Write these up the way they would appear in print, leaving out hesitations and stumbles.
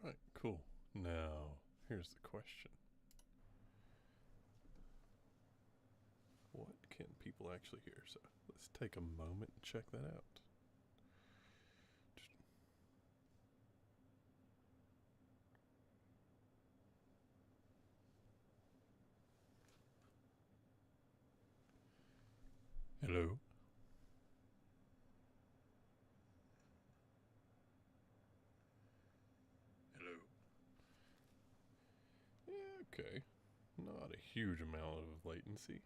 Alright, cool. Now, here's the question. What can people actually hear? So, let's take a moment and check that out. Hello? Hello? Yeah, okay. Not a huge amount of latency.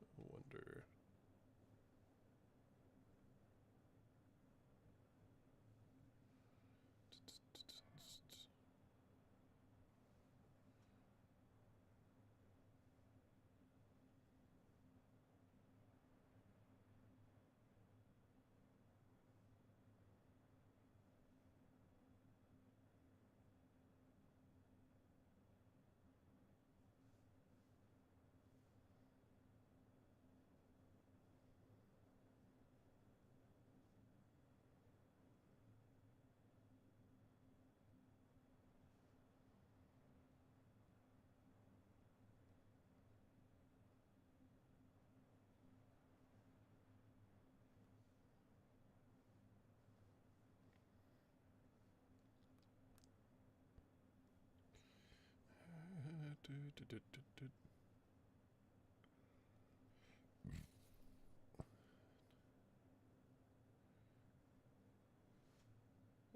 I wonder...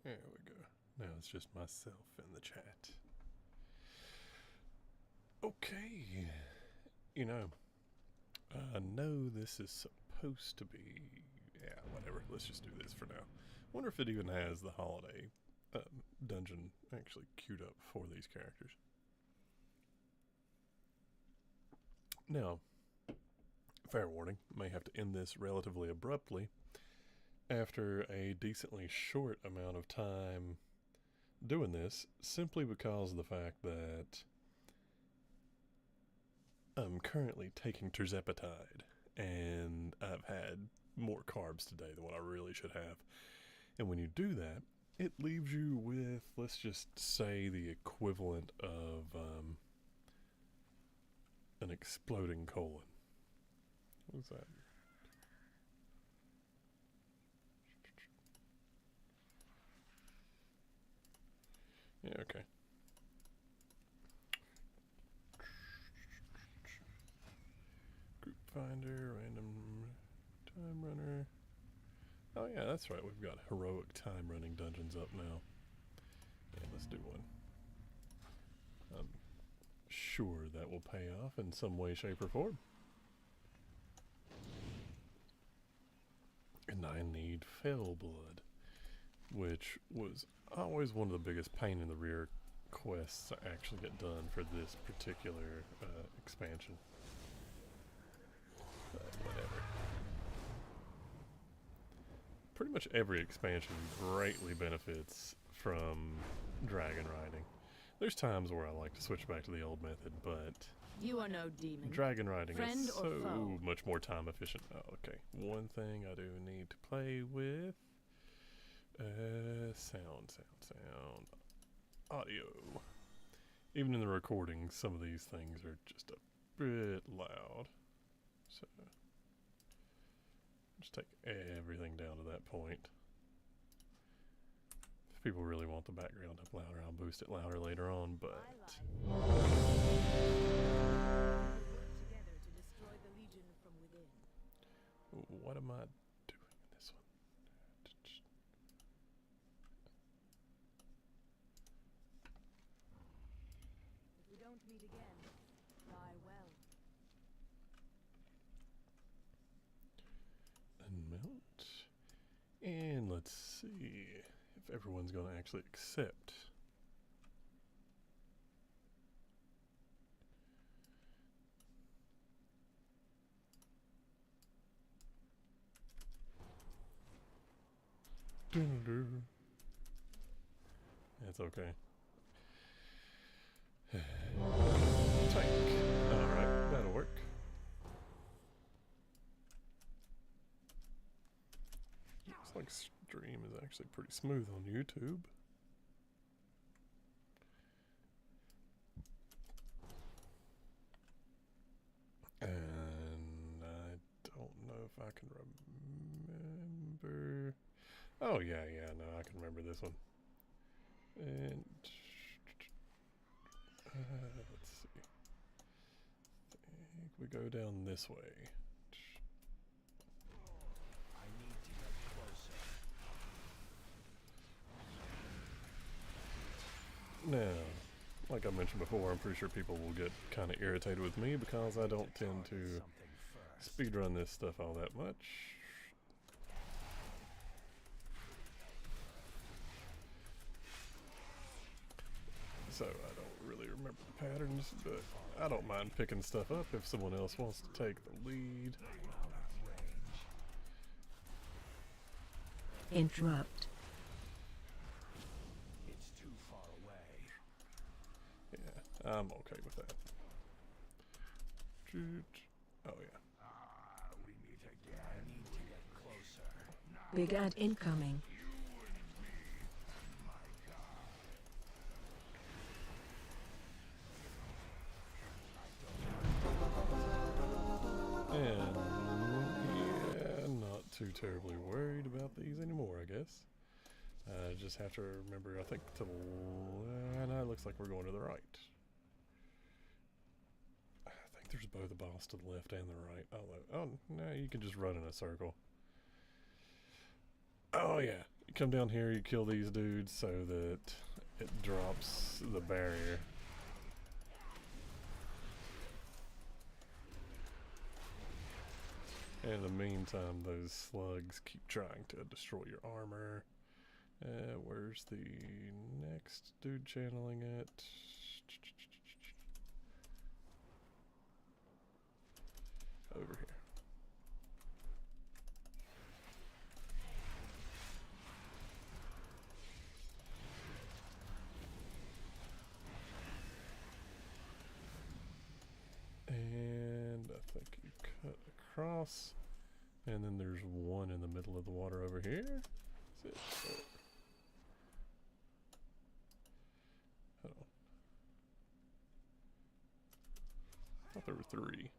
There we go. Now it's just myself in the chat. Okay. You know, I know this is supposed to be... Yeah, whatever. Let's just do this for now. Wonder if it even has the holiday dungeon actually queued up for these characters. Now, fair warning, may have to end this relatively abruptly after a decently short amount of time doing this, simply because of the fact that I'm currently taking terzepatide, and I've had more carbs today than what I really should have. And when you do that, it leaves you with, let's just say, the equivalent of an exploding colon. What's that? Yeah, okay. Group finder, random time runner. Oh yeah, that's right. We've got heroic time running dungeons up now. Yeah, let's do one. I'm sure that will pay off in some way, shape, or form. And I need fell blood, which was always one of the biggest pain in the rear quests to actually get done for this particular expansion. But whatever. Pretty much every expansion greatly benefits from dragon riding. There's times where I like to switch back to the old method, but you are no demon. Dragon riding Friend is or so foe? much more time efficient. Oh, okay. One thing I do need to play with. Sound. Audio. Even in the recording, some of these things are just a bit loud. So, just take everything down to that point. If people really want the background up louder, I'll boost it louder later on, but... Together to destroy the Legion from within. What am I doing in this one? If we don't meet again, lie well. Unmount. And let's see if everyone's going to actually accept. It's okay. Tank. Alright, that'll work. Looks like stream is actually pretty smooth on YouTube. And I don't know if I can remember. Oh yeah, no, I can remember this one. And let's see. I think we go down this way. I need to get closer. Now, like I mentioned before, I'm pretty sure people will get kind of irritated with me because I don't tend to speedrun this stuff all that much. So I don't really remember the patterns, but I don't mind picking stuff up if someone else wants to take the lead. Interrupt. It's too far away. Yeah, I'm okay with that. Oh yeah. We meet again. I need to get closer. Big ad incoming. And yeah, not too terribly worried about these anymore, I guess. I just have to remember, I think to the no, it looks like we're going to the right. I think there's both a boss to the left and the right. Oh, no, you can just run in a circle. Oh yeah, you come down here, you kill these dudes so that it drops the barrier. In the meantime, those slugs keep trying to destroy your armor. Where's the next dude channeling it? Over here. And I think you cut across, and then there's one in the middle of the water over here. That's it. Hold on. I thought there were three.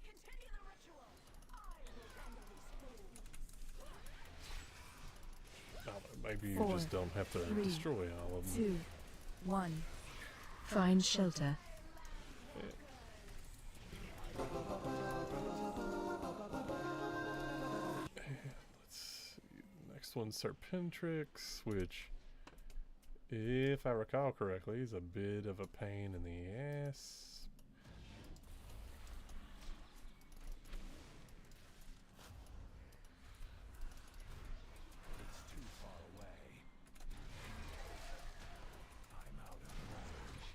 Continue the ritual. I will handle these fools. I don't know, maybe you 4, just don't have to 3, destroy all of them. 2, 1. Find shelter. Let's see. Next one's Serpentrix, which, if I recall correctly, is a bit of a pain in the ass. It's too far away. I'm out of range.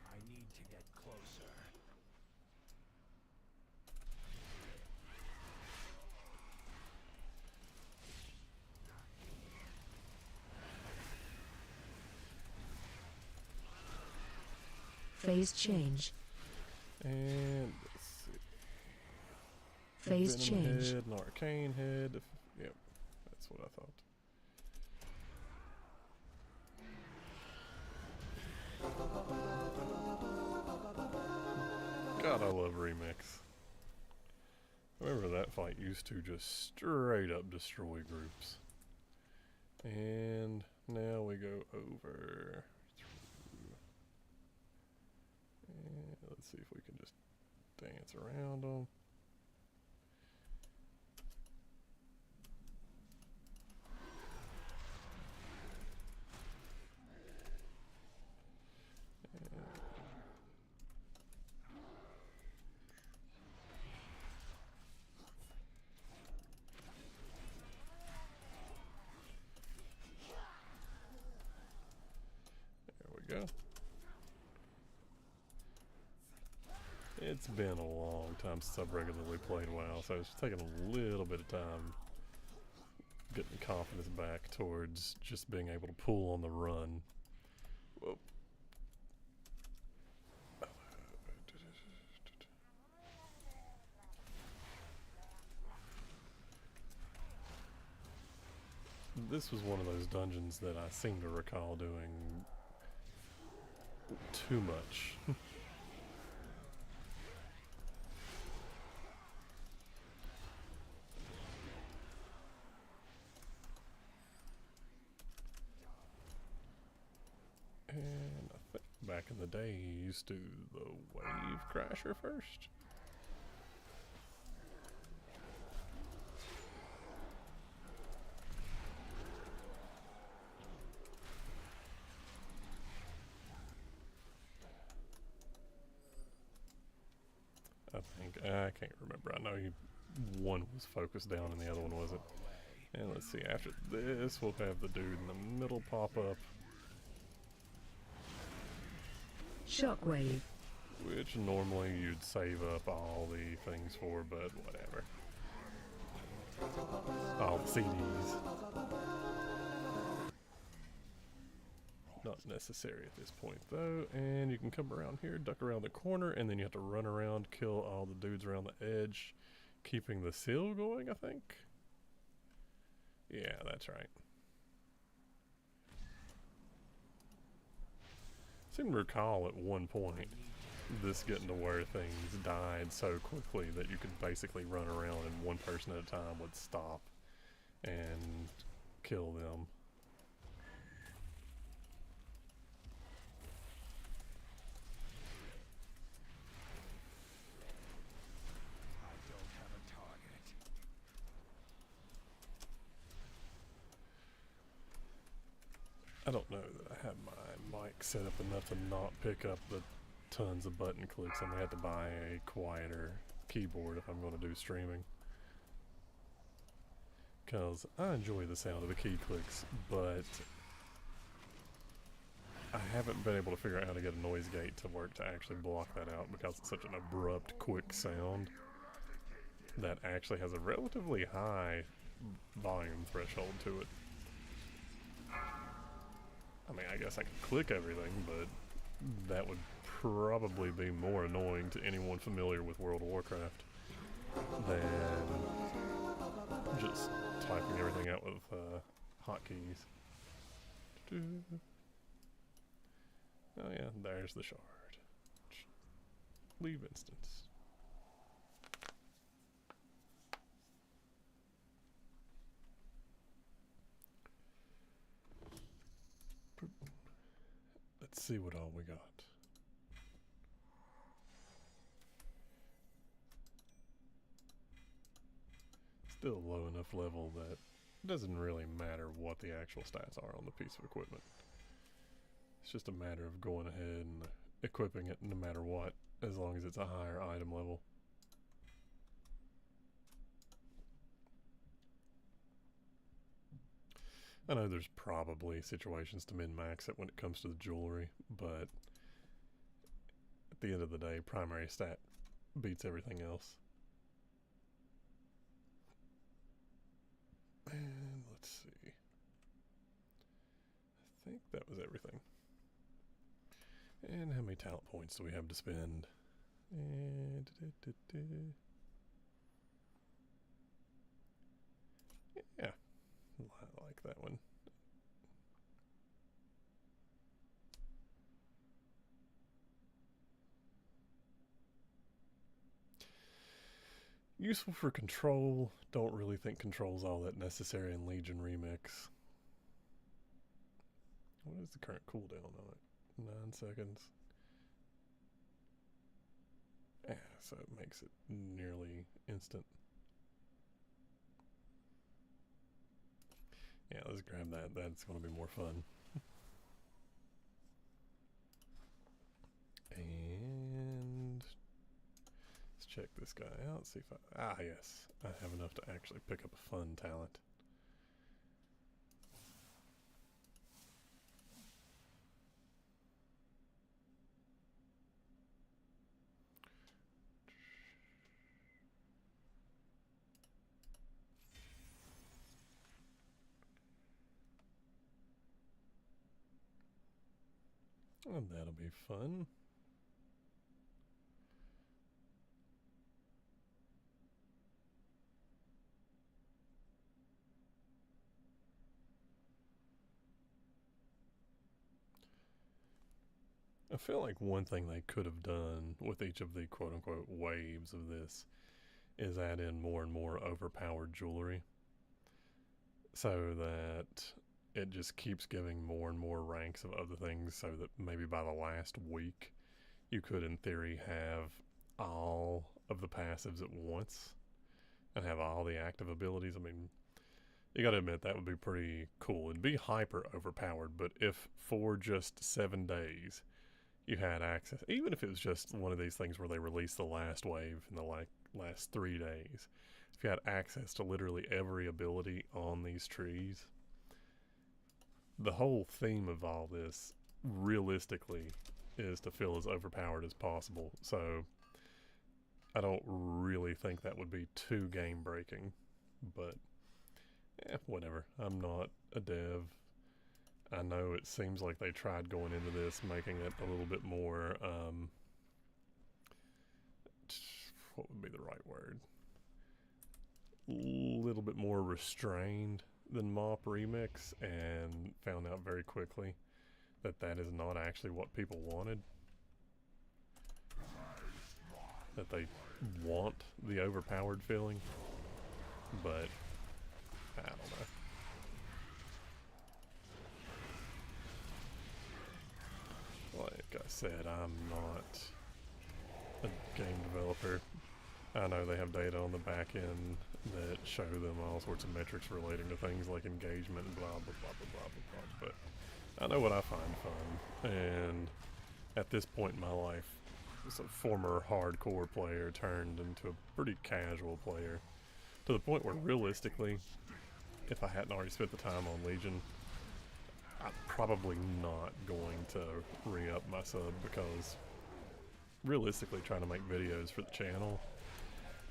I need to get closer. Phase change. And let's see. Phase Venom change. head, an arcane head. Yep, that's what I thought. God, I love remix. Remember that fight used to just straight up destroy groups. And now we go over through. And let's see if we can just dance around them. Go. It's been a long time since I've regularly played WoW, so it's taking a little bit of time getting confidence back towards just being able to pull on the run whoa. This was one of those dungeons that I seem to recall doing too much. And I think back in the day you used to do the wave crasher first. I think. I can't remember. I know one was focused down and the other one wasn't. And let's see, after this we'll have the dude in the middle pop up. Shockwave. Which normally you'd save up all the things for, but whatever. All the CDs. Not necessary at this point though. And you can come around here, duck around the corner, and then you have to run around, kill all the dudes around the edge, keeping the seal going, I think. Yeah, that's right. I seem to recall at one point this getting to where things died so quickly that you could basically run around and one person at a time would stop and kill them. I don't have a target. I don't know that I have my mic set up enough to not pick up the tons of button clicks. I'm gonna have to buy a quieter keyboard if I'm gonna do streaming. Because I enjoy the sound of the key clicks, but I haven't been able to figure out how to get a noise gate to work to actually block that out because it's such an abrupt, quick sound that actually has a relatively high volume threshold to it. I mean, I guess I could click everything, but that would probably be more annoying to anyone familiar with World of Warcraft than just typing everything out with hotkeys. Oh yeah, there's the shard. Leave instance. Let's see what all we got. Still low enough level that it doesn't really matter what the actual stats are on the piece of equipment. It's just a matter of going ahead and equipping it no matter what, as long as it's a higher item level. I know there's probably situations to min-max it when it comes to the jewelry, but at the end of the day, primary stat beats everything else. And let's see. I think that was everything. And how many talent points do we have to spend? And yeah, I like that one. Useful for control. Don't really think control's all that necessary in Legion Remix. What is the current cooldown on it? 9 seconds. Yeah, so it makes it nearly instant. Yeah, let's grab that. That's going to be more fun. And let's check this guy out. See if I... Ah, yes. I have enough to actually pick up a fun talent. And that'll be fun. I feel like one thing they could have done with each of the quote unquote waves of this is add in more and more overpowered jewelry so that it just keeps giving more and more ranks of other things, so that maybe by the last week you could in theory have all of the passives at once and have all the active abilities. I mean, you gotta admit that would be pretty cool. It'd be hyper overpowered, but if for just 7 days you had access, even if it was just one of these things where they released the last wave in the last 3 days, if you had access to literally every ability on these trees, the whole theme of all this realistically is to feel as overpowered as possible. So I don't really think that would be too game breaking, but whatever. I'm not a dev. I know it seems like they tried going into this making it a little bit more what would be the right word? A little bit more restrained than Mop Remix, and found out very quickly that that is not actually what people wanted. That they want the overpowered feeling, but I don't know. Like I said, I'm not a game developer. I know they have data on the back end that show them all sorts of metrics relating to things like engagement and blah, blah, blah, blah, blah, blah, blah. But I know what I find fun. And at this point in my life, as a former hardcore player turned into a pretty casual player, to the point where realistically, if I hadn't already spent the time on Legion, I'm probably not going to re-up my sub, because realistically trying to make videos for the channel,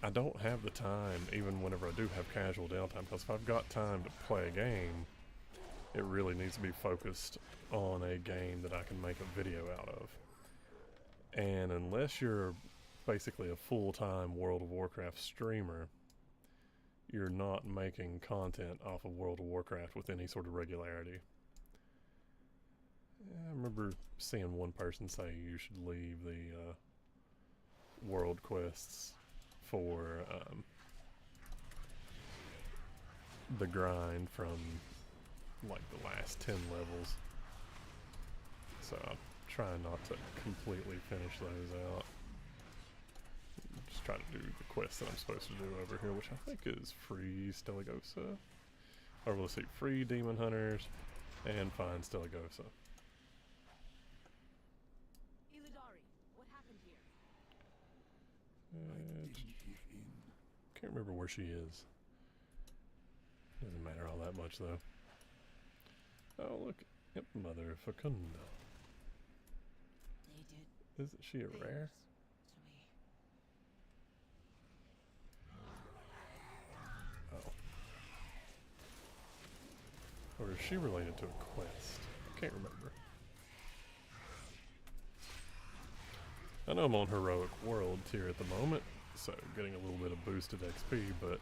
I don't have the time, even whenever I do have casual downtime, because if I've got time to play a game, it really needs to be focused on a game that I can make a video out of. And unless you're basically a full-time World of Warcraft streamer, you're not making content off of World of Warcraft with any sort of regularity. I remember seeing one person say you should leave the world quests for the grind from like the last 10 levels. So I'm trying not to completely finish those out. Just try to do the quest that I'm supposed to do over here, which I think is free Stelagosa. Or let's see, free Demon Hunters and find Stelagosa. Illidari, what happened here? Can't remember where she is. Doesn't matter all that much though. Oh look, yep, Mother Facundo. They did. Isn't she a rare? Oh. Or is she related to a quest? Can't remember. I know I'm on Heroic World tier at the moment, so getting a little bit of boosted XP, but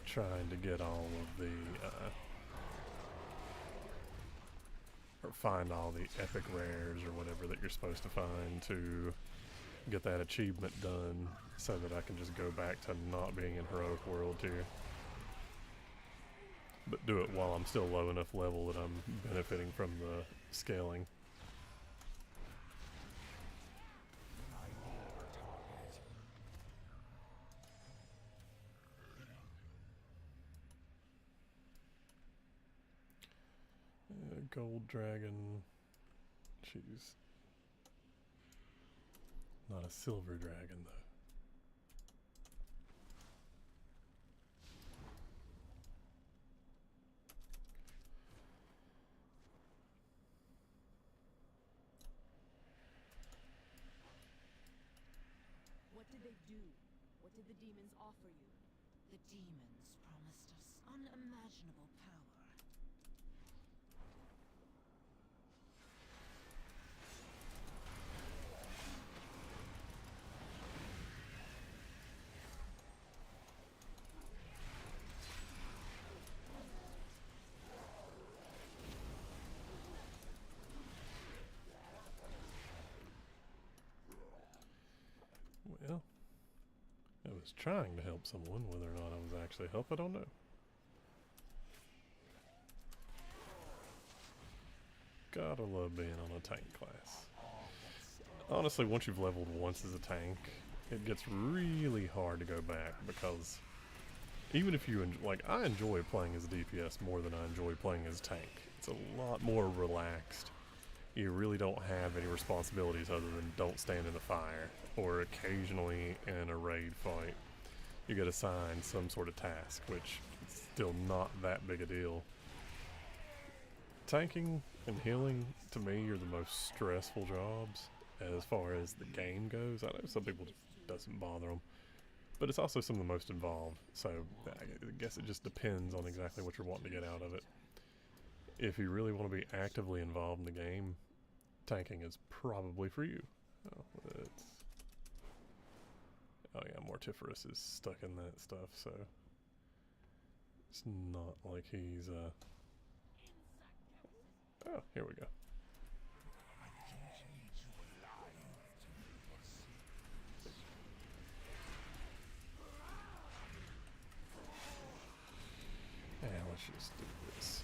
trying to get all of the or find all the epic rares or whatever that you're supposed to find to get that achievement done, so that I can just go back to not being in Heroic World tier, but do it while I'm still low enough level that I'm benefiting from the scaling. Gold dragon. She's not a silver dragon though. What did they do? What did the demons offer you? The demons promised us unimaginable power. Well, I was trying to help someone. Whether or not I was actually help, I don't know. Gotta love being on a tank class. Honestly, once you've leveled once as a tank, it gets really hard to go back because even if you like, I enjoy playing as a DPS more than I enjoy playing as a tank. It's a lot more relaxed. You really don't have any responsibilities other than don't stand in the fire, or occasionally in a raid fight you get assigned some sort of task, which is still not that big a deal. Tanking and healing, to me, are the most stressful jobs as far as the game goes. I know some people it doesn't bother them, but it's also some of the most involved, so I guess it just depends on exactly what you're wanting to get out of it. If you really want to be actively involved in the game, tanking is probably for you. Oh yeah, Mortiferous is stuck in that stuff, so it's not like he's oh, here we go. Yeah, let's just do this.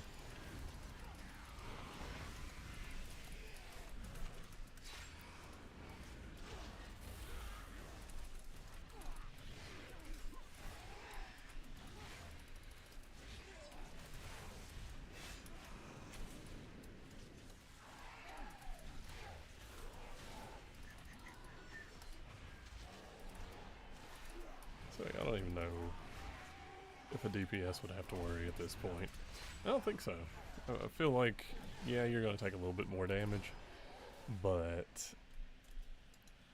So I don't even know if a DPS would have to worry at this point. I don't think so. I feel like, yeah, you're going to take a little bit more damage, but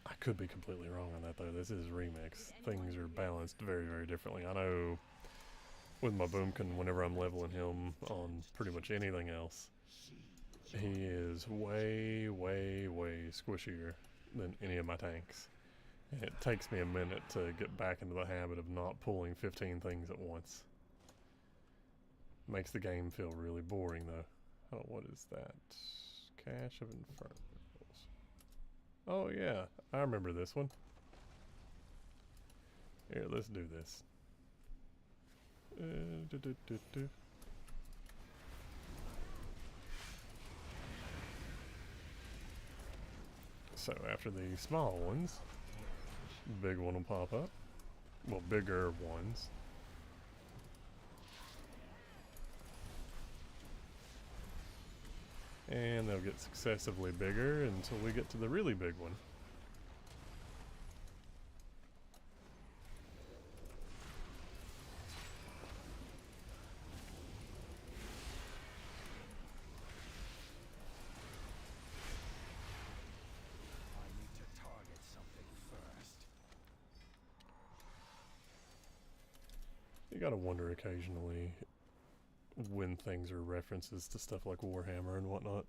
I could be completely wrong on that, though. This is Remix. Things are balanced very, very differently. I know with my Boomkin, whenever I'm leveling him on pretty much anything else, he is way, way, way squishier than any of my tanks. And it takes me a minute to get back into the habit of not pulling 15 things at once. Makes the game feel really boring, though. Oh, what is that? Cache of Infernals. Oh, yeah. I remember this one. Here, let's do this. So, after the small ones, big one will pop up. Well, bigger ones. And they'll get successively bigger until we get to the really big one. I need to target something first. You gotta wonder occasionally when things are references to stuff like Warhammer and whatnot.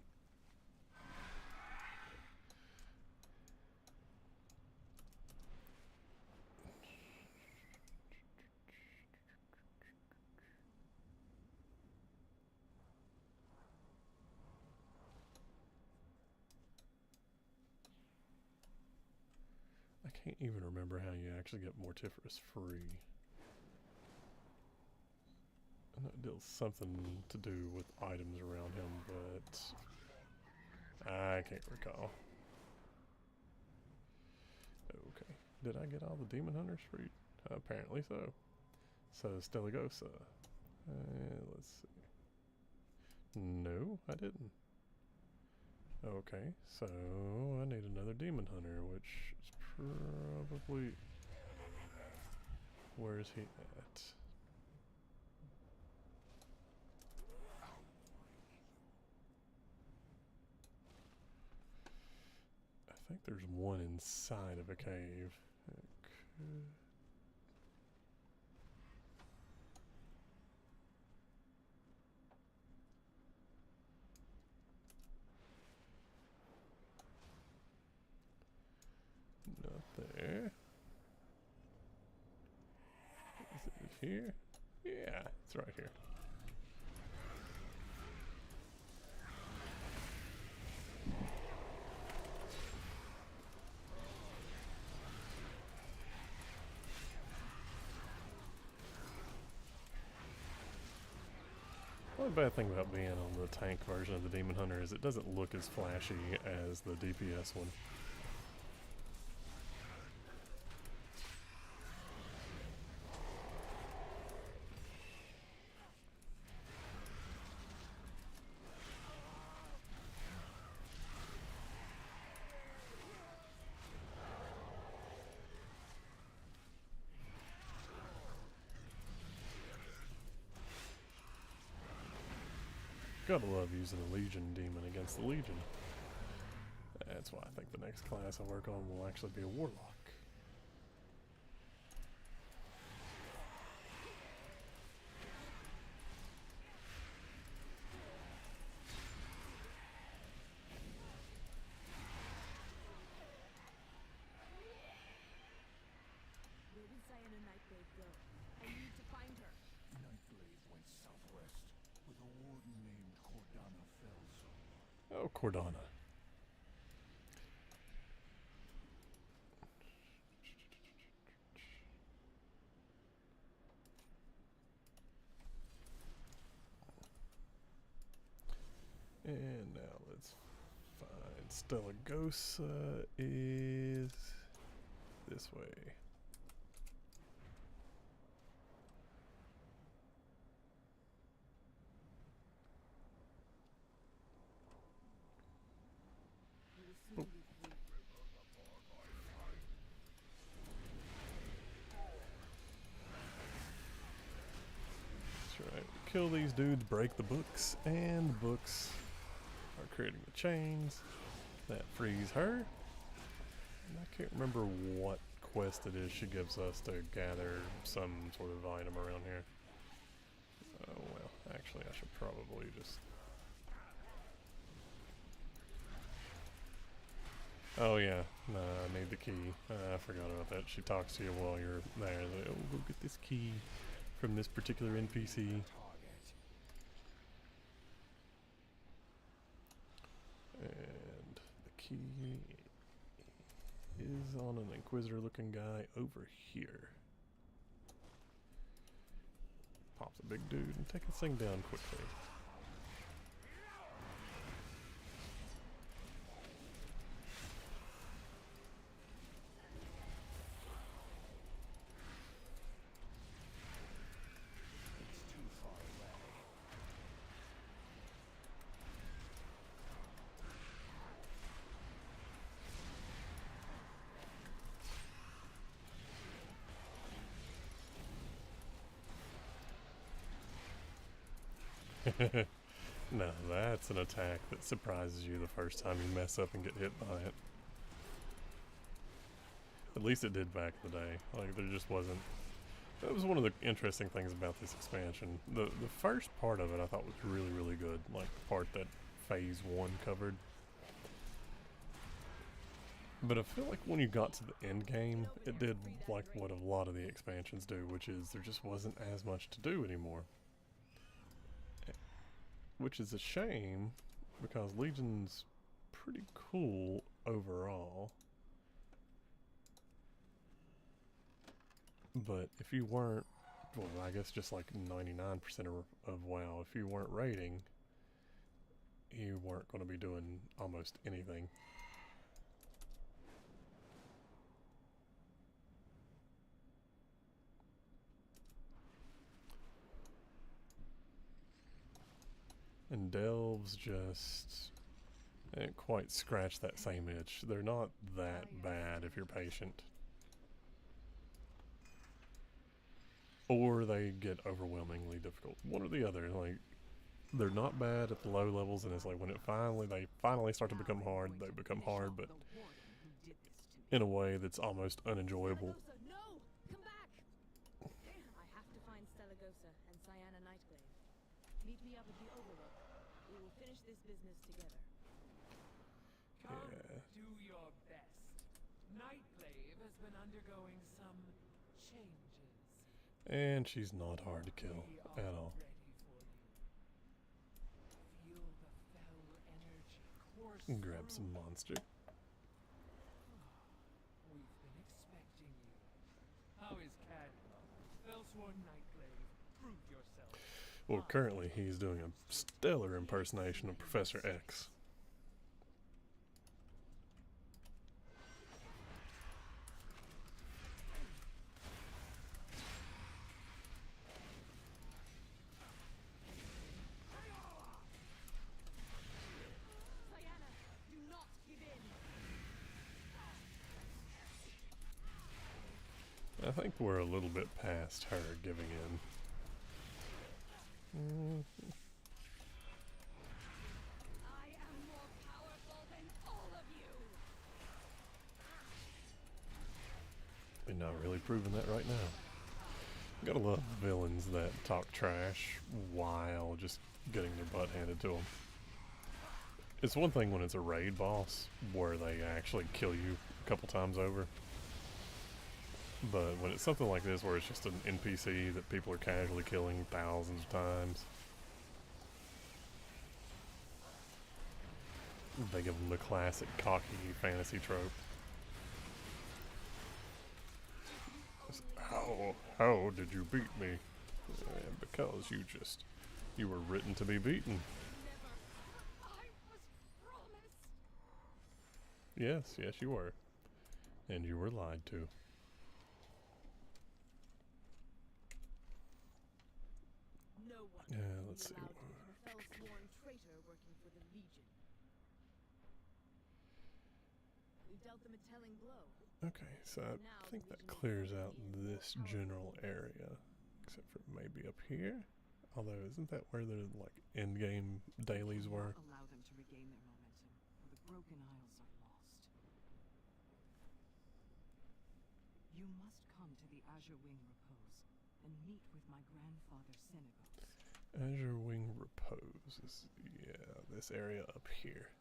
I can't even remember how you actually get Mortiferous free. I know it deals something to do with items around him, but I can't recall. Okay. Did I get all the Demon Hunters free? Apparently so. So Steligosa. Let's see. No, I didn't. Okay, so I need another Demon Hunter, which is probably... Where is he at? I think there's one inside of a cave. there. Is it here? Yeah, it's right here. The only bad thing about being on the tank version of the Demon Hunter is it doesn't look as flashy as the DPS one. Gotta love using a Legion demon against the Legion. That's why I think the next class I work on will actually be a Warlock. Where did Cyanide Nightblade go? I need to find her. Nightblade went southwest with a warden named Cordana Felso. Oh, Cordana. And now let's find Stellagosa is this way. He will soon be free. That's right. Kill these dudes, break the books, and the books are creating the chains that frees her. And I can't remember what quest it is she gives us to gather some sort of item around here. Oh well, actually I should probably just... Oh yeah, no, I need the key. I forgot about that. She talks to you while you're there. Like, oh, go get this key from this particular NPC. And the key is on an Inquisitor looking guy over here. Pops a big dude and take this thing down quickly. It's too far away. Now that's an attack that surprises you the first time you mess up and get hit by it. At least it did back in the day. Like, there just wasn't... That was one of the interesting things about this expansion. The first part of it I thought was really, really good. Like, the part that Phase 1 covered. But I feel like when you got to the end game, it did like what a lot of the expansions do, which is there just wasn't as much to do anymore. Which is a shame, because Legion's pretty cool overall. But if you weren't, well, I guess just like 99% of WoW, if you weren't raiding, you weren't going to be doing almost anything. And delves just didn't quite scratch that same itch. They're not that bad if you're patient. Or they get overwhelmingly difficult. One or the other. Like, they're not bad at the low levels, and it's like when they finally start to become hard, they become hard, but in a way that's almost unenjoyable. Stellagosa, no! Come back! I have to find Stellagosa and Cyanide Nightblade. Meet me up at the Overlook. We will finish this business together. Come, Yeah. do your best. Nightglaive has been undergoing some changes. And she's not hard to kill We at are all. ready for you. Feel the fell energy course Grab through some you. monster. We've been expecting you. How is Cadma? Fellsworn Nightglaive, prove yourself. Well, currently he's doing a stellar impersonation of Professor X. Diana, do not give in. I think we're a little bit past her giving in. I am more powerful than all of you. We're not really proving that right now. Gotta love villains that talk trash while just getting their butt handed to them. It's one thing when it's a raid boss where they actually kill you a couple times over. But when it's something like this where it's just an NPC that people are casually killing thousands of times, they give them the classic cocky fantasy trope. How did you beat me? Because you were written to be beaten. Never. I was promised. Yes, you were. And you were lied to. No one Yeah, will let's be see. allowed to become a fell-sworn traitor working for the Legion. We dealt them a telling blow. Okay, so I think that clears out this general area. Except for maybe up here. Although, isn't that where the, like, endgame dailies were? Allow them to regain their momentum, or the Broken Isles are lost. You must come to the Azure Wing Repose and meet with my grandfather Senegos. Azure Wing Repose is, yeah, this area up here.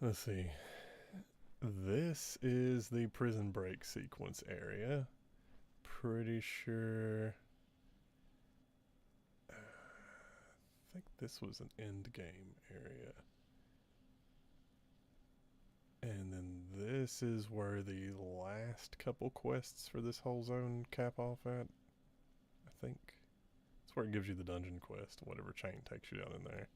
Let's see. This is the prison break sequence area. Pretty sure. I think this was an end game area. And then this is where the last couple quests for this whole zone cap off at. I think. It's where it gives you the dungeon quest, whatever chain takes you down in there.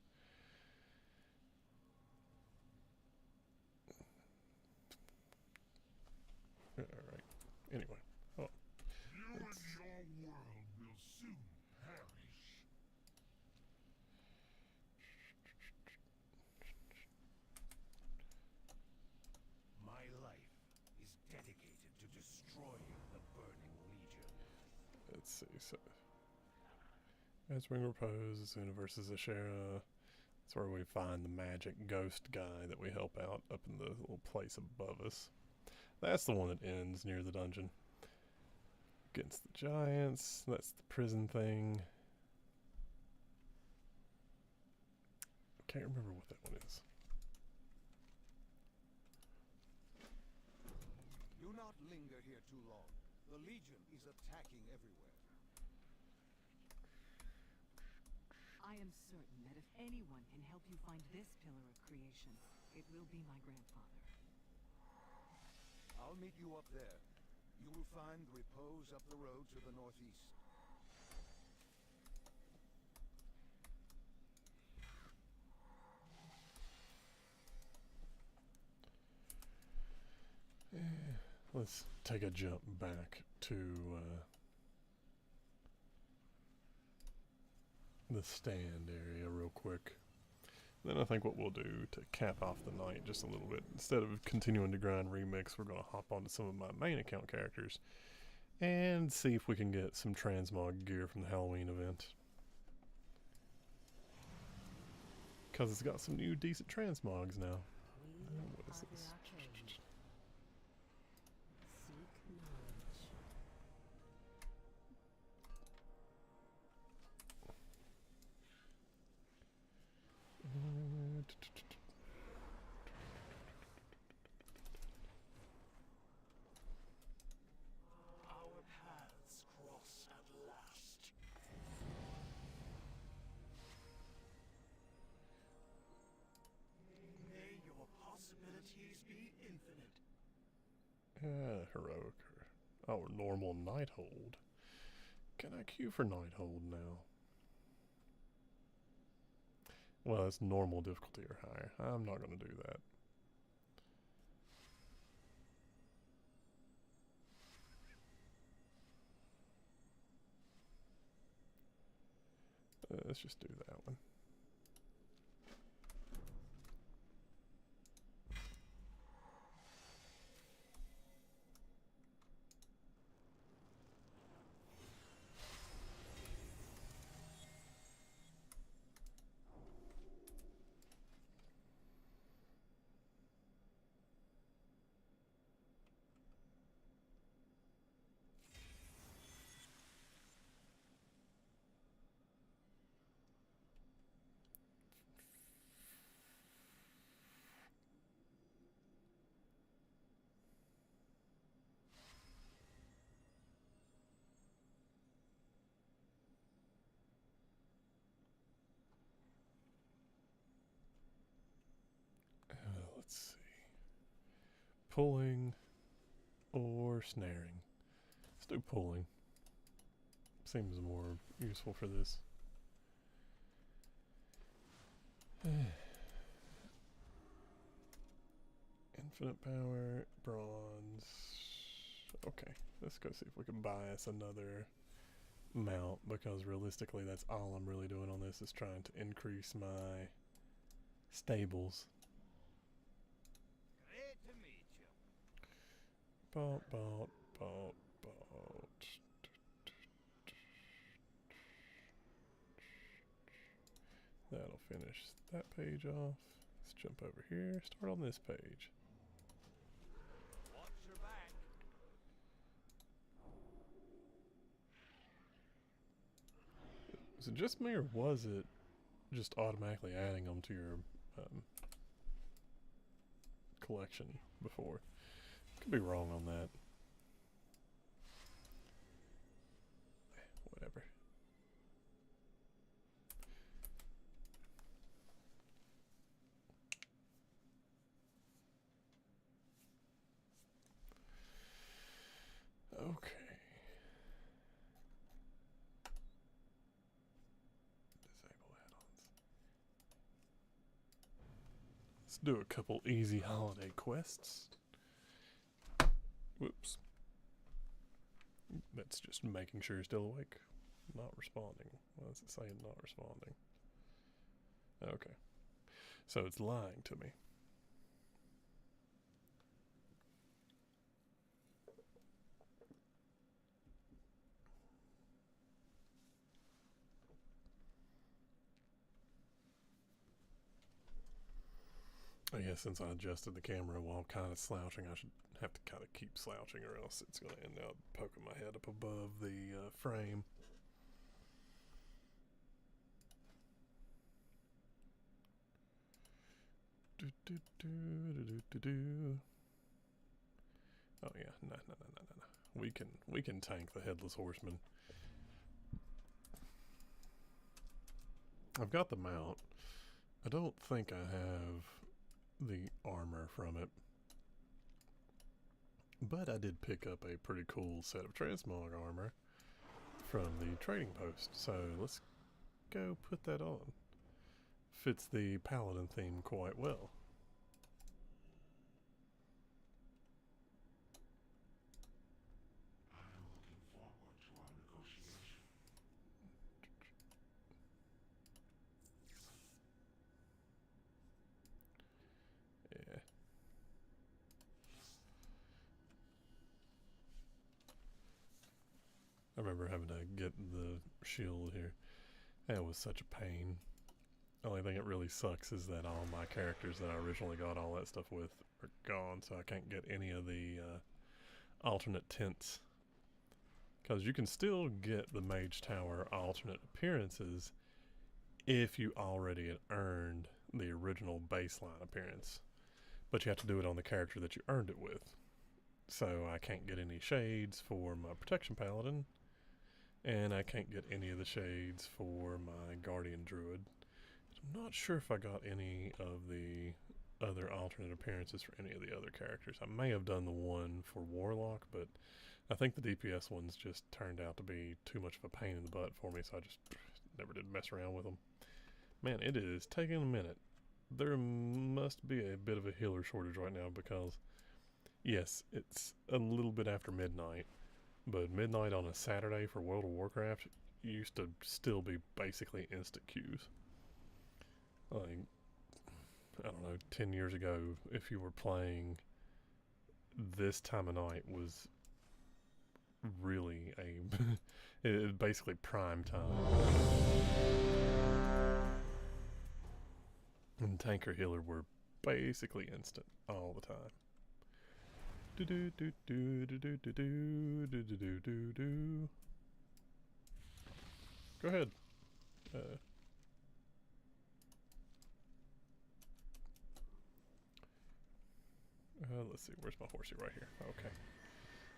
Alright. Anyway. Oh. You and your world will soon perish. My life is dedicated to destroying the Burning Legion. Let's see. So, Azure Wing Repose, Zuna versus Ashera. That's where we find the magic ghost guy that we help out up in the little place above us. That's the one that ends near the dungeon. Against the giants. That's the prison thing. Can't remember what that one is. Do not linger here too long. The Legion is attacking everywhere. I am certain that if anyone can help you find this pillar of creation, it will be my grandfather. I'll meet you up there. You will find the repose up the road to the northeast. Let's take a jump back to the stand area real quick. Then I think what we'll do to cap off the night just a little bit, instead of continuing to grind remix, we're going to hop onto some of my main account characters and see if we can get some transmog gear from the Halloween event. Because it's got some new decent transmogs now. What is this? abilities be infinite. Heroic. Oh, normal Nighthold. Can I queue for Nighthold now? Well, it's normal difficulty or higher. I'm not going to do that. Let's just do that one. Let's see. Pulling or snaring. Let's do pulling. Seems more useful for this. Infinite power, bronze. Okay, let's go see if we can buy us another mount, because realistically that's all I'm really doing on this is trying to increase my stables. Great to meet you. Bought. That'll finish that page off. Let's jump over here, start on this page. Watch your back. Was it just me, or was it just automatically adding them to your collection before? Could be wrong on that. Whatever. Okay. Disable add-ons. Let's do a couple easy holiday quests. Whoops. That's just making sure you're still awake. Not responding. Why is it saying not responding? Okay. So it's lying to me. I guess since I adjusted the camera while kind of slouching, I should have to kind of keep slouching, or else it's going to end up poking my head up above the frame. Oh yeah, no. We can tank the Headless Horseman. I've got the mount. I don't think I have the armor from it, but I did pick up a pretty cool set of transmog armor from the trading post, so let's go put that on. Fits the paladin theme quite well. I'm looking forward to our negotiation. Yeah. I remember having to get the shield here. That was such a pain. The only thing that really sucks is that all my characters that I originally got all that stuff with are gone, so I can't get any of the alternate tints. Because you can still get the Mage Tower alternate appearances if you already had earned the original baseline appearance. But you have to do it on the character that you earned it with. So I can't get any shades for my Protection Paladin, and I can't get any of the shades for my Guardian Druid. I'm not sure if I got any of the other alternate appearances for any of the other characters. I may have done the one for Warlock, but I think the DPS ones just turned out to be too much of a pain in the butt for me, so I just never did mess around with them. Man, it is taking a minute. There must be a bit of a healer shortage right now because, yes, it's a little bit after midnight, but midnight on a Saturday for World of Warcraft used to still be basically instant queues. Like, I don't know, 10 years ago, if you were playing this time of night was really it basically prime time. And tanker healer were basically instant all the time. Do do do do do do do do do do do do. Go ahead. Let's see, where's my horsey? Right here. Okay.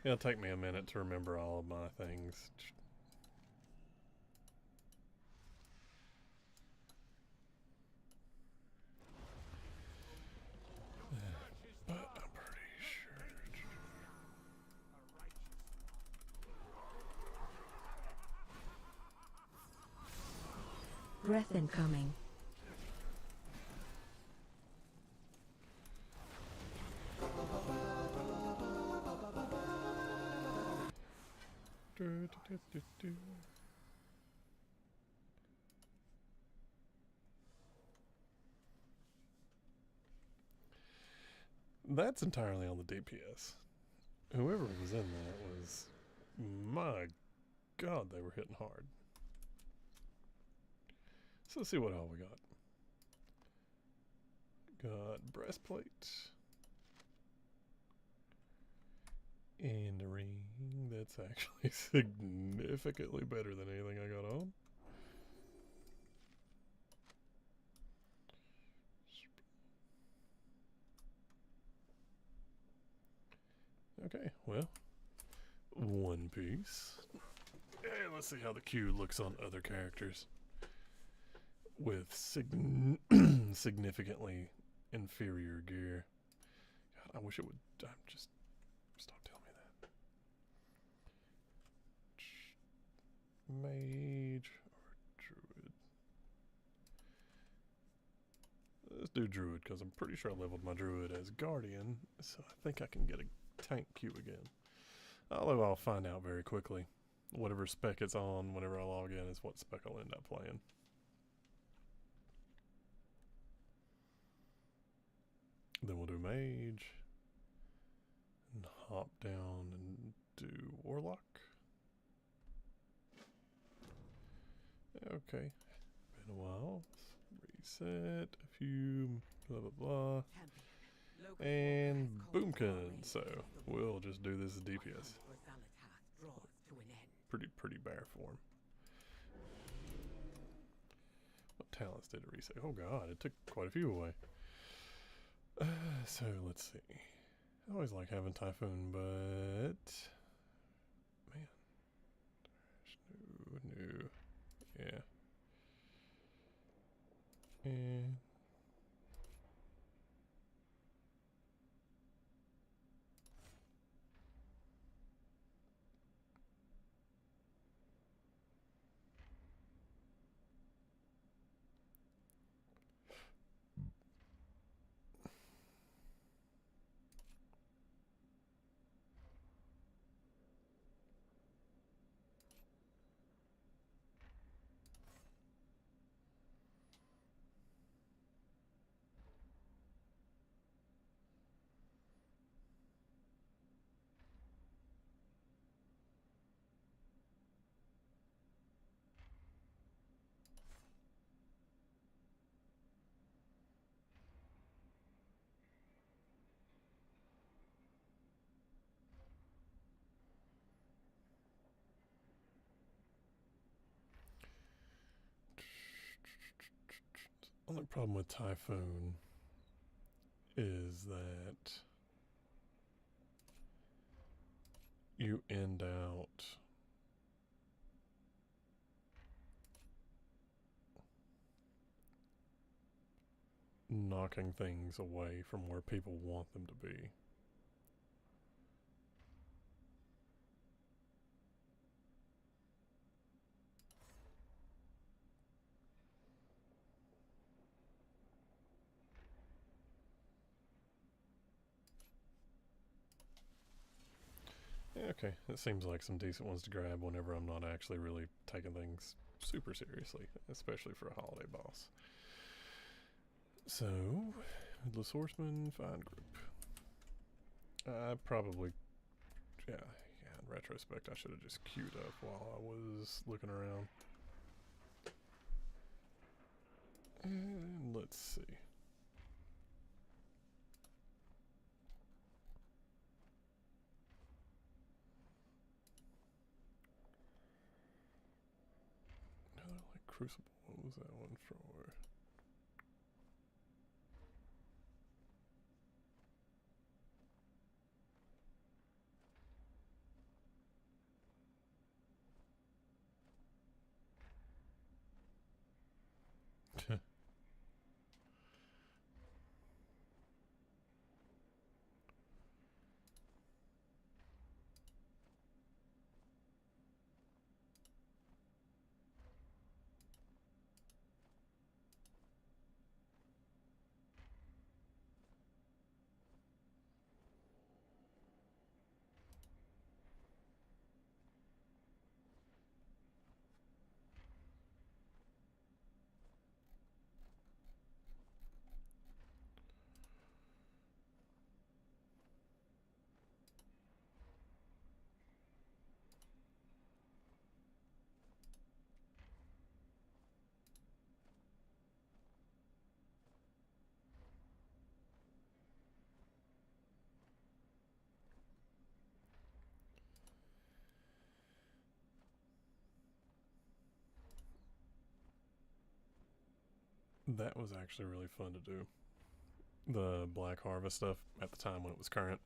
It'll take me a minute to remember all of my things. But I'm pretty sure. Breath incoming. That's entirely on the DPS. Whoever was in that was, my God, they were hitting hard. So let's see what all we got. Got breastplate. And a ring. That's actually significantly better than anything I got on. Okay, well, one piece. And let's see how the queue looks on other characters with significantly inferior gear. God, I wish it would just stop telling me that. Mage or druid? Let's do druid because I'm pretty sure I leveled my druid as guardian, so I think I can get a tank queue again. Although I'll find out very quickly. Whatever spec it's on whenever I log in is what spec I'll end up playing. Then we'll do mage. And hop down and do warlock. Okay. Been a while. Reset a few blah blah blah. And boomkin. So we'll just do this as DPS. Pretty bare form. What talents did it reset? Oh god, it took quite a few away. So let's see. I always like having Typhoon, but man, no, yeah. And the only problem with Typhoon is that you end out knocking things away from where people want them to be. Yeah, okay, it seems like some decent ones to grab whenever I'm not actually really taking things super seriously, especially for a holiday boss. So, Headless Horseman, fine group. I probably, yeah, in retrospect, I should have just queued up while I was looking around. And let's see. Another like Crucible. What was that one for? That was actually really fun to do. The Black Harvest stuff at the time when it was current.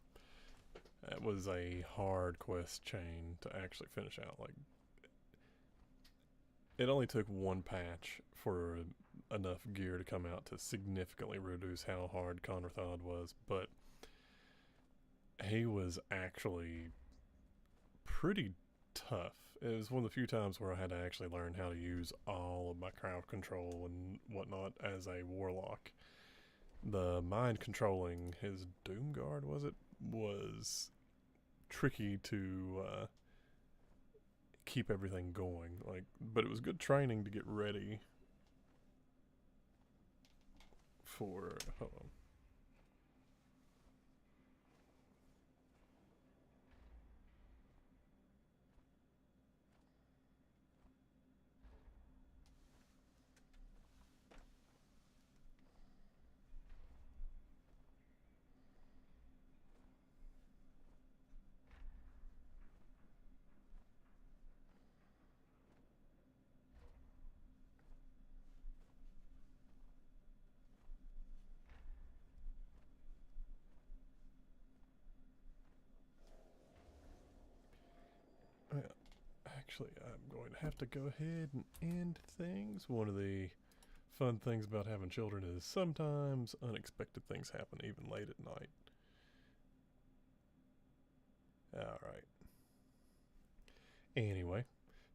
That was a hard quest chain to actually finish out. Like, it only took one patch for enough gear to come out to significantly reduce how hard Conrathod was, but he was actually pretty tough. It was one of the few times where I had to actually learn how to use all of my crowd control and whatnot as a warlock. The mind controlling his Doomguard, was tricky to keep everything going. Like, but it was good training to get ready for. Hold on. Actually, I'm going to have to go ahead and end things. One of the fun things about having children is sometimes unexpected things happen even late at night. Alright. Anyway,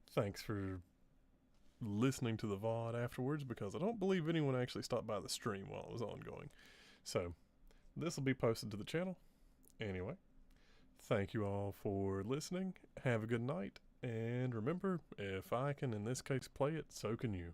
thanks for listening to the VOD afterwards, because I don't believe anyone actually stopped by the stream while it was ongoing. So, this will be posted to the channel. Anyway, thank you all for listening. Have a good night. And remember, if I can in this case play it, so can you.